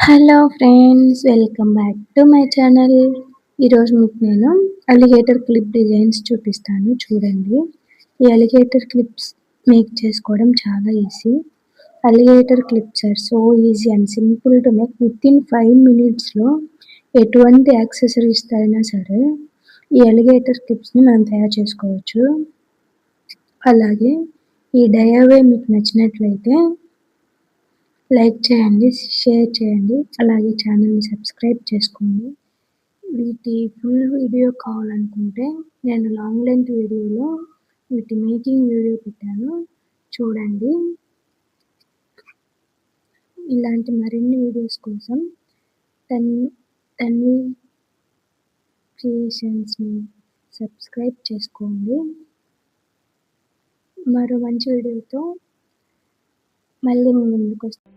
Hello friends, welcome back to my channel. ఈరోజు మీకు నేను అలిగేటర్ క్లిప్ డిజైన్స్ చూపిస్తాను. చూడండి, ఈ అలిగేటర్ క్లిప్స్ మేక్ చేసుకోవడం చాలా easy. Alligator clips are so easy and simple to make. Within 5 మినిట్స్లో ఎటువంటి యాక్సెసరీస్తో అయినా సరే ఈ అలిగేటర్ క్లిప్స్ని మనం తయారు చేసుకోవచ్చు. అలాగే ఈ డయావే మీకు నచ్చినట్లయితే లైక్ చేయండి, షేర్ చేయండి, అలాగే ఛానల్ని సబ్స్క్రైబ్ చేసుకోండి. వీటి ఫుల్ వీడియో కావాలనుకుంటే నేను లాంగ్ లెంత్ వీడియోలో వీటి మేకింగ్ వీడియో పెట్టాను, చూడండి. ఇలాంటి మరిన్ని వీడియోస్ కోసం తన్వి క్రియేషన్స్ని సబ్స్క్రైబ్ చేసుకోండి. మరో మంచి వీడియోతో మళ్ళీ మీ ముందుకు వస్తాను.